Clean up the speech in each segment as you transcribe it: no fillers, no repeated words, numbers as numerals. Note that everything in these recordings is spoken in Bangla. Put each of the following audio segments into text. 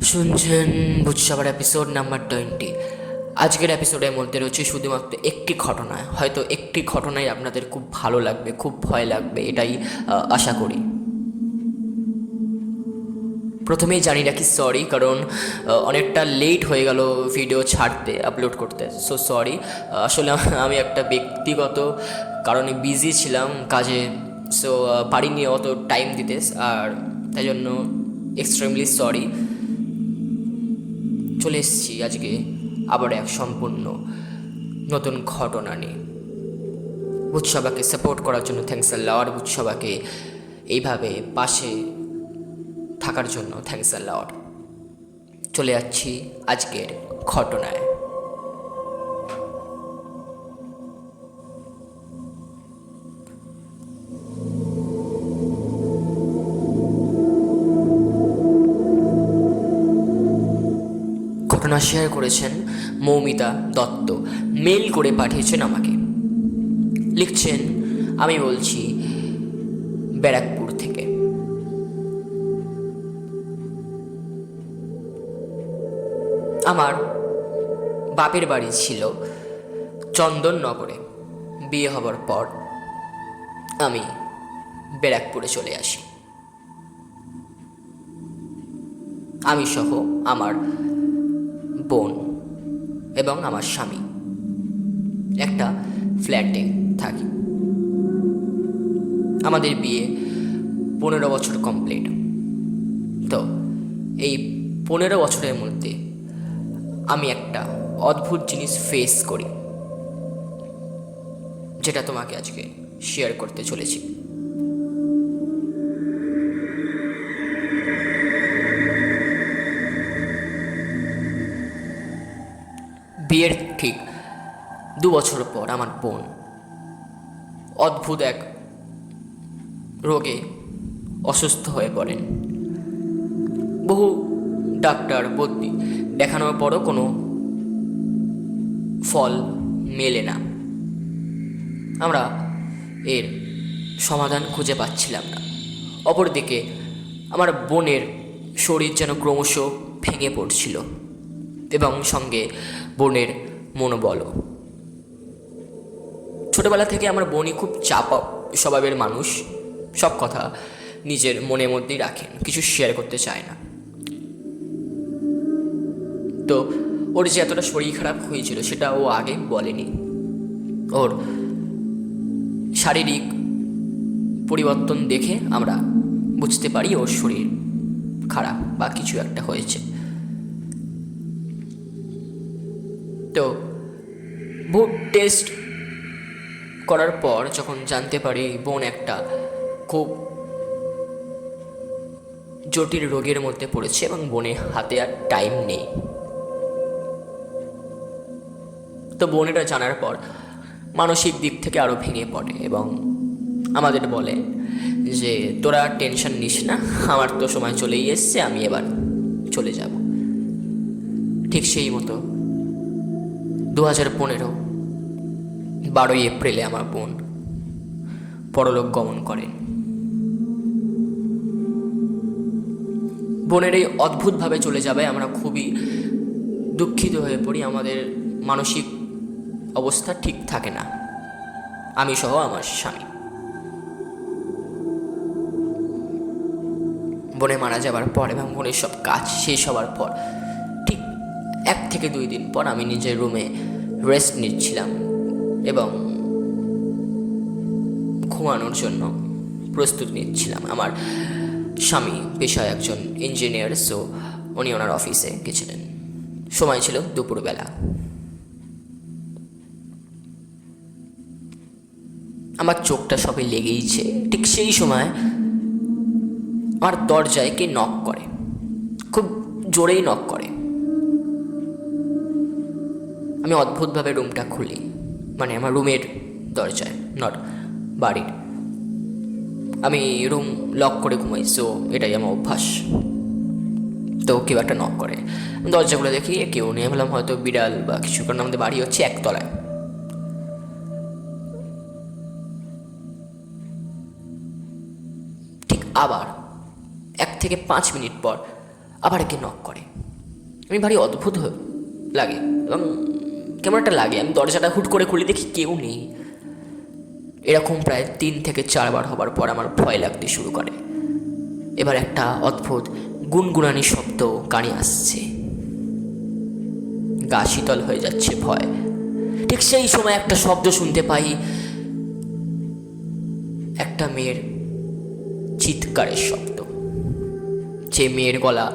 শুনছেন বুঝসাবার এপিসোড নাম্বার 20। আজকের এপিসোডের মধ্যে রয়েছে শুধুমাত্র একটি ঘটনা। হয়তো একটি ঘটনাই আপনাদের খুব ভালো লাগবে, খুব ভয় লাগবে, এটাই আশা করি। প্রথমেই জানি রাখি সরি, কারণ অনেকটা লেট হয়ে গেল ভিডিও ছাড়তে, আপলোড করতে। সো সরি, আসলে আমি একটা ব্যক্তিগত কারণে বিজি ছিলাম কাজে, সো পারিনি অত টাইম দিতে, আর তাই জন্য এক্সট্রিমলি সরি। চলে এসেছি আজকে আবার এক সম্পূর্ণ নতুন ঘটনা নিয়ে। বুঝসবাকে সাপোর্ট করার জন্য থ্যাংকস আ লট। বুঝসবাকে এইভাবে পাশে থাকার জন্য থ্যাংকস আ লট। চলে যাচ্ছি আজকের ঘটনায়। ঘটনা শেয়ার করেছেন মৌমিতা দত্ত, মেল করে পাঠিয়েছেন আমাকে। লিখছেন, আমি বলছি ব্যারাকপুর থেকে। আমার বাপের বাড়ি ছিল চন্দননগরে। বিয়ে হবার পর আমি ব্যারাকপুরে চলে আসি। আমি সহ আমার বোন এবং আমার স্বামী একটা ফ্ল্যাটে থাকি। আমাদের বিয়ে 15 বছর কমপ্লিট। তো এই 15 বছরের মধ্যে আমি একটা অদ্ভুত জিনিস ফেস করি, যেটা তোমাকে আজকে শেয়ার করতে চলেছি। বিয়ের ঠিক 2 বছর পর আমার বোন অদ্ভুত এক রোগে অসুস্থ হয়ে পড়েন। বহু ডাক্তার বদ্যি দেখানোর পরও কোনো ফল মেলে না। আমরা এর সমাধান খুঁজে পাচ্ছিলাম না। অপরদিকে আমার বোনের শরীর যেন ক্রমশ ভেঙে পড়ছিল, এবং সঙ্গে বোনের মনোবলও। ছোটবেলা থেকে আমার বোনই খুব চাপা স্বভাবের মানুষ, সব কথা নিজের মনের মধ্যেই রাখেন, কিছু শেয়ার করতে চায় না। তো ওর যে এতটা শরীর খারাপ হয়েছিল সেটা ও আগে বলেনি। ওর শারীরিক পরিবর্তন দেখে আমরা বুঝতে পারি ওর শরীর খারাপ বা কিছু একটা হয়েছে। তো ব্লাড টেস্ট করার পর যখন জানতে পারি বোন একটা খুব জটিল রোগের মধ্যে পড়েছে এবং বোনের হাতে আর টাইম নেই, তো বোনেরা জানার পর মানসিক দিক থেকে আরও ভেঙে পড়ে এবং আমাদের বলে যে তোরা টেনশন নিস না, আমার তো সময় চলেই এসছে, আমি এবার চলে যাব। ঠিক সেই মতো 2015 12ই এপ্রিলে আমার বোন পরলোক গমন করেন। বোনের এই অদ্ভুতভাবে চলে যাবে আমরা খুবই দুঃখিত হয়ে পড়ি। আমাদের মানসিক অবস্থা ঠিক থাকে না, আমি সহ আমার স্বামী। বোনে মারা যাবার পর এবং বোনের সব কাজ শেষ হওয়ার পর ঠিক 1 থেকে 2 দিন পর আমি নিজের রুমে রেস্ট নিচ্ছিলাম এবং ঘুমানোর জন্য প্রস্তুত নিচ্ছিলাম। আমার স্বামী পেশায় একজন ইঞ্জিনিয়ার, সো উনি ওনার অফিসে গেছিলেন। সময় ছিল দুপুরবেলা। আমার চোখটা সবে লেগেইছে, ঠিক সেই সময় আমার দরজায় কে নক করে, খুব জোরেই নক করে। আমি অদ্ভুতভাবে রুমটা খুলি, মানে আমার রুমের দরজায়, নট বাড়ির। আমি রুম লক করে ঘুমাই, সো এটাই আমার অভ্যাস। তো কেউ একটা নক করে, দরজাগুলো দেখি কেউ নেই, ভাবলাম হয়তো বিড়াল বা কিছু, কারণ আমাদের বাড়ি হচ্ছে 1 তলায়। ঠিক আবার 1 থেকে 5 মিনিট পর আবার কে নক করে। আমি ভারী অদ্ভুত লাগে এবং কেমন একটা লাগে। আমি দরজাটা হুট করে খুলে দেখি কেউ নেই। এরকম প্রায় 3 থেকে 4 বার হবার পর আমার ভয় লাগতে শুরু করে। এবার একটা অদ্ভুত গুনগুনানি শব্দ কানে আসছে, গা শীতল হয়ে যাচ্ছে ভয়। ঠিক সেই সময় একটা শব্দ শুনতে পাই, একটা মেয়ের চিৎকারের শব্দ। যে মেয়ের গলা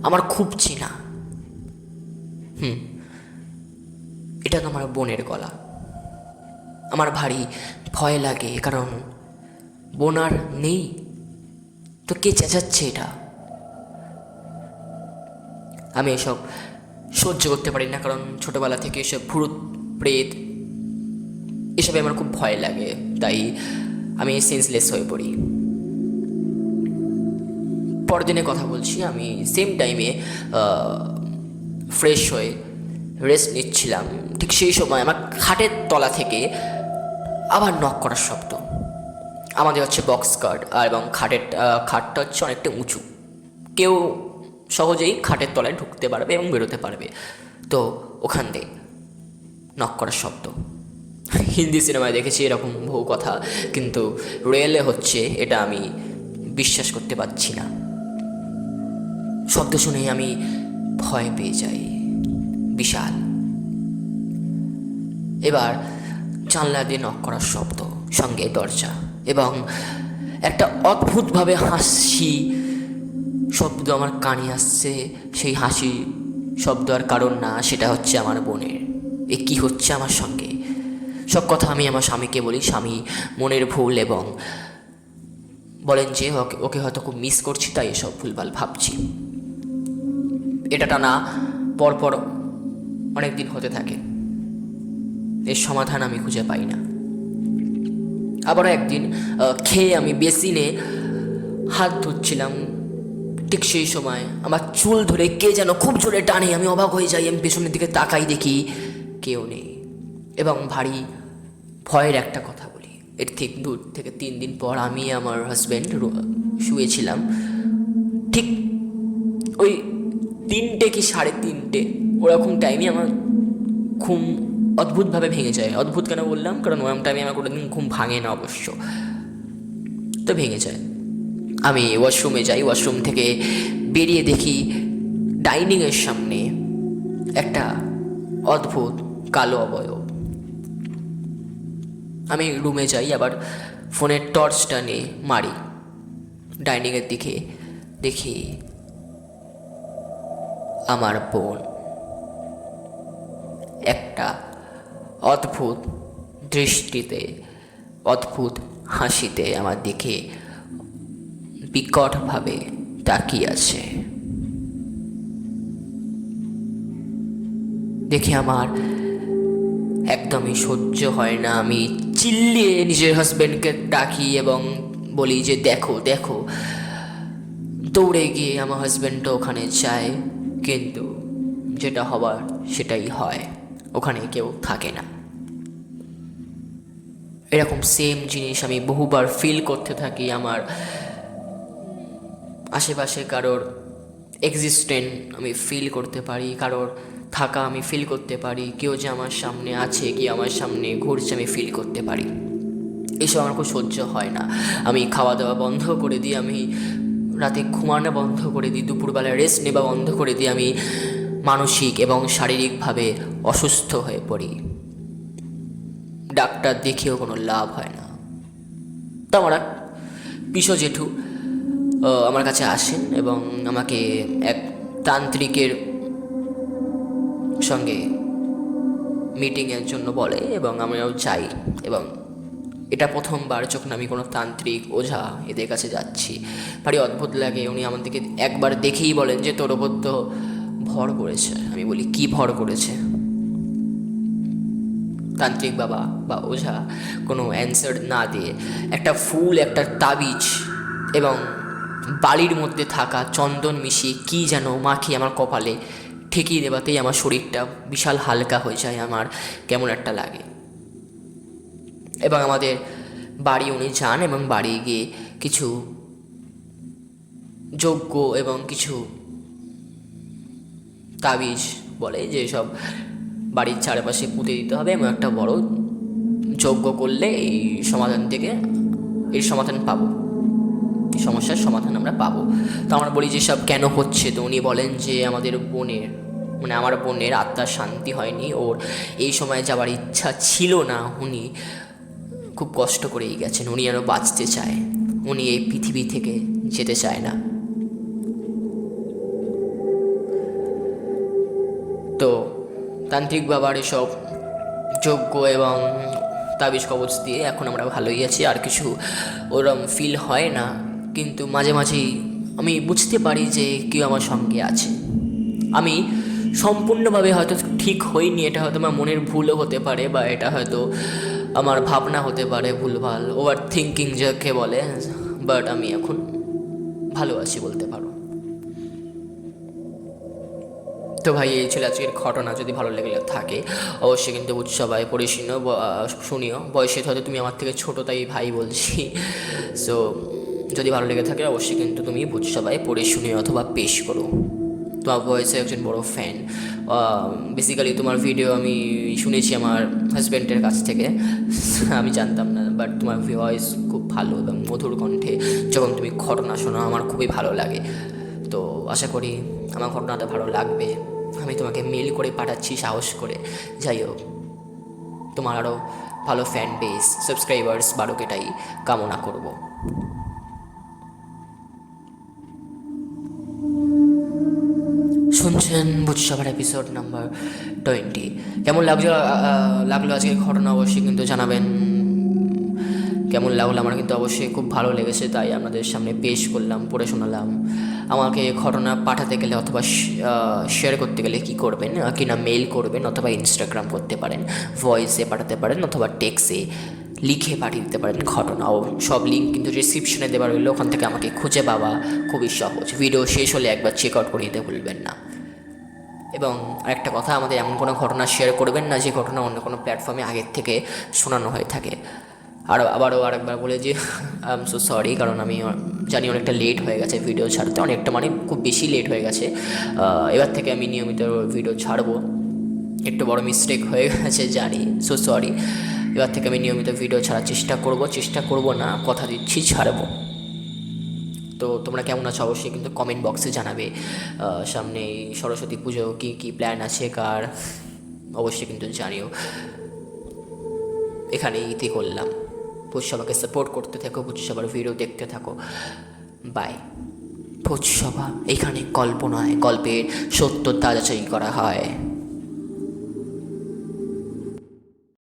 আমার খুব চেনা। এটা তো আমার বোনের গলা। আমার ভারী ভয় লাগে, কারণ বোন আর নেই, তো কে চেঁচাচ্ছে এটা? আমি এসব সহ্য করতে পারি না, কারণ ছোটবেলা থেকে এসব ভূত প্রেত এসবে আমার খুব ভয় লাগে, তাই আমি সেন্সলেস হয়ে পড়ি। পরদিনের কথা বলছি, আমি সেম টাইমে ফ্রেশ হয়ে রেস্ট নিচ্ছিলাম। ঠিক সেই সময় আমার খাটের তলা থেকে আবার নক করার শব্দ। আমাদের হচ্ছে বক্স কার্ড, আর এবং খাটটা হচ্ছে অনেকটা উঁচু, কেউ সহজেই খাটের তলায় ঢুকতে পারবে এবং বেরোতে পারবে। তো ওখান দিয়ে নক করার শব্দ। হিন্দি সিনেমায় দেখেছি এরকম বহু কথা, কিন্তু রিয়েলে হচ্ছে এটা আমি বিশ্বাস করতে পারছি না। শব্দ শুনেই আমি ভয় পেয়ে যাই, বিশাল। এবার জানলা দিয়ে নক করার শব্দ, সঙ্গে দরজা, এবং একটা অদ্ভুতভাবে হাসি শব্দ আমার কানে আসছে। সেই হাসি শব্দ আর কারণ না, সেটা হচ্ছে আমার বোনের। এ কী হচ্ছে আমার সঙ্গে? সব কথা আমি আমার স্বামীকে বলি। স্বামী মনের ভুল এবং বলেন যে ওকে হয়তো খুব মিস করছি, তাই এসব ভুলভাল ভাবছি। এটা টানা পরপর অনেক দিন হতে থাকে, এর সমাধান আমি খুঁজে পাই না। আবারও একদিন খেয়ে আমি বেসিনে হাত ধুচ্ছিলাম। ঠিক সেই সময় আমার চুল ধরে কে যেন খুব জোরে টানে। আমি অবাক হয়ে যাই। আমি পেছনের দিকে তাকাই, দেখি কেউ নেই। এবং ভারী ভয়ের একটা কথা বলি, এর ঠিক 2 থেকে 3 দিন পর আমি আমার হাজব্যান্ড শুয়েছিলাম। ঠিক ওই 3টে কি 3:30 ওরকম টাইমে আমার ঘুম অদ্ভুতভাবে ভেঙে যায়। অদ্ভুত কেন বললাম, কারণ ওরকম টাইমে আমার কোনোদিন ঘুম ভাঙে না অবশ্য, তো ভেঙে যায়। আমি ওয়াশরুমে যাই, ওয়াশরুম থেকে বেরিয়ে দেখি ডাইনিংয়ের সামনে একটা অদ্ভুত কালো অবয়ব। আমি রুমে যাই, আবার ফোনের টর্চটা নিয়ে মারি ডাইনিংয়ের দিকে, দেখি আমার বোন একটা অদ্ভুত দৃষ্টিতে, অদ্ভুত হাসিতে আমার দিকে বিকটভাবে তাকিয়ে আছে। দেখে আমার একদমই সহ্য হয় না। আমি চিল্লিয়ে নিজের হাজব্যান্ডকে ডাকি এবং বলি যে দেখো দেখো। দৌড়ে গিয়ে আমার হাজব্যান্ডও ওখানে যায়, কিন্তু যেটা হবার সেটাই হয়, ওখানে কেউ থাকে না। এরকম সেম জিনিস আমি বহুবার ফিল করতে থাকি। আমার আশেপাশে কারোর এক্সিস্টেন্ট আমি ফিল করতে পারি, কারোর থাকা আমি ফিল করতে পারি, কেউ যে আমার সামনে আছে, কি আমার সামনে ঘুরছে আমি ফিল করতে পারি। এসব আমার খুব সহ্য হয় না। আমি খাওয়া দাওয়া বন্ধ করে দিই, আমি রাতে ঘুমানো বন্ধ করে দিই, দুপুরবেলা রেস্ট নেওয়া বন্ধ করে দিই। আমি মানসিক এবং শারীরিকভাবে অসুস্থ হয়ে পড়ি। ডাক্তার দেখিয়েও কোনো লাভ হয় না। তো আমার পিসো জেঠু আমার কাছে আসেন এবং আমাকে এক তান্ত্রিকের সঙ্গে মিটিংয়ের জন্য বলে এবং আমিও যাই। এবং এটা প্রথমবার যখন আমি কোনো তান্ত্রিক ওঝা এদের কাছে যাচ্ছি, ভারী অদ্ভুত লাগে। উনি আমাদেরকে একবার দেখেই বলেন যে তোর ওপর তো ভর করেছে। আমি বলি কি ভর করেছে? তান্ত্রিক বাবা বা ওঝা কোনো অ্যান্সার না দিয়ে একটা ফুল, একটা তাবিজ এবং বালির মধ্যে থাকা চন্দন মিশিয়ে কী যেন মাখিয়ে আমার কপালে ঠেকিয়ে দেওয়াতেই আমার শরীরটা বিশাল হালকা হয়ে যায়। আমার কেমন একটা লাগে। এবং আমাদের বাড়ি উনি যান এবং বাড়ি গিয়ে কিছু যজ্ঞ এবং কিছু তাবিজ বলে যে সব বাড়ির চারপাশে পুঁতে দিতে হবে এবং একটা বড় যজ্ঞ করলে এই সমাধান থেকে এর সমাধান পাবো, এই সমস্যার সমাধান আমরা পাবো। তো আমরা বলি যে সব কেন হচ্ছে, তো উনি বলেন যে আমাদের বোনের মানে আমার বোনের আত্মার শান্তি হয়নি, ওর এই সময় যাওয়ার ইচ্ছা ছিল না, উনি খুব কষ্ট করেই গেছেন, উনি আরও বাঁচতে চায়, উনি এই পৃথিবী থেকে যেতে চায় না। তো তান্ত্রিক বাবার এসব যজ্ঞ এবং তাবিজ কবচ দিয়ে এখন আমরা ভালোই আছি, আর কিছু ওরম ফিল হয় না, কিন্তু মাঝে মাঝেই আমি বুঝতে পারি যে কেউ আমার সঙ্গে আছে। আমি সম্পূর্ণভাবে হয়তো ঠিক হইনি, এটা হয়তো আমার মনের ভুলও হতে পারে, বা এটা হয়তো আমার ভাবনা হতে পারে ভুলভাল, ওভার থিঙ্কিং যাকে বলে, বাট আমি এখন ভালো আছি বলতে পারো। তো ভাই এই ছিল আজকের ঘটনা, যদি ভালো লেগে থাকে অবশ্যই কিন্তু উৎসবায় পড়ে শুনিও। বয়সে হয়তো তুমি আমার থেকে ছোটো তাই ভাই বলছি, সো যদি ভালো লেগে থাকে অবশ্যই কিন্তু তুমি উৎসবায় পড়ে শুনিও অথবা পেশ করো। তোমার ভয়েসে একজন বড় ফ্যান, বেসিক্যালি তোমার ভিডিও আমি শুনেছি আমার হাজব্যান্ডের কাছ থেকে, আমি জানতাম না, বাট তোমার ভয়েস খুব ভালো এবং মধুর কণ্ঠে যখন তুমি ঘটনা শোনো আমার খুবই ভালো লাগে। তো আশা করি আমার ঘটনাটা ভালো লাগবে, আমি তোমাকে মেল করে পাঠাচ্ছি সাহস করে। যাই হোক, তোমার আরও ভালো ফ্যান বেস সাবস্ক্রাইবার্স বাড়ুক এটাই কামনা করব। শুনছেন বুঝসভার এপিসোড নাম্বার 20। কেমন লাগলো আজকের ঘটনা অবশ্যই কিন্তু জানাবেন, কেমন লাগলো আমার কিন্তু অবশ্যই খুব ভালো লেগেছে, তাই আপনাদের সামনে পেশ করলাম, পড়ে শোনালাম। আমাকে ঘটনা পাঠাতে গেলে অথবা শেয়ার করতে গেলে কী করবেন, কিনা মেল করবেন অথবা ইনস্টাগ্রাম করতে পারেন, ভয়েসে পাঠাতে পারেন অথবা টেক্সে লিখে পাঠিয়ে দিতে পারেন ঘটনা, ও সব লিঙ্ক কিন্তু ডিসক্রিপশনে দেওয়া রইল, ওখান থেকে আমাকে খুঁজে পাওয়া খুবই সহজ। ভিডিও শেষ হলে একবার চেক আউট করে দিতে ভুলবেন না। এবং আরেকটা কথা, আমাদের এমন কোনো ঘটনা শেয়ার করবেন না যে ঘটনা অন্য কোনো প্ল্যাটফর্মে আগের থেকে শোনানো হয়ে থাকে। আবারও আরেকবার বলে যে আই এম সো সরি, কারণ আমি জানি অনেকটা লেট হয়ে গেছে ভিডিও ছাড়তে, অনেকটা মানে খুব বেশি লেট হয়ে গেছে। এবার থেকে আমি নিয়মিত ভিডিও ছাড়বো, একটু বড় মিস্টেক হয়ে গেছে জানি, সো সরি। এবার থেকে আমি নিয়মিত ভিডিও ছাড়ার চেষ্টা করব না, কথা দিচ্ছি ছাড়বো। তো তোমরা কেমন আছো অবশ্যই কিন্তু কমেন্ট বক্সে জানাবে। সামনে সরস্বতী পুজো কী কী প্ল্যান আছে কার, অবশ্যই কিন্তু জানিও। এখানেই ইতি করলাম। ভোজসভাকে সাপোর্ট করতে থাকো, ভোজসভার ভিডিও দেখতে থাকো। বাই। ভোজসভা এখানে গল্প নয়, গল্পের সত্যতা যাচাই করা হয়।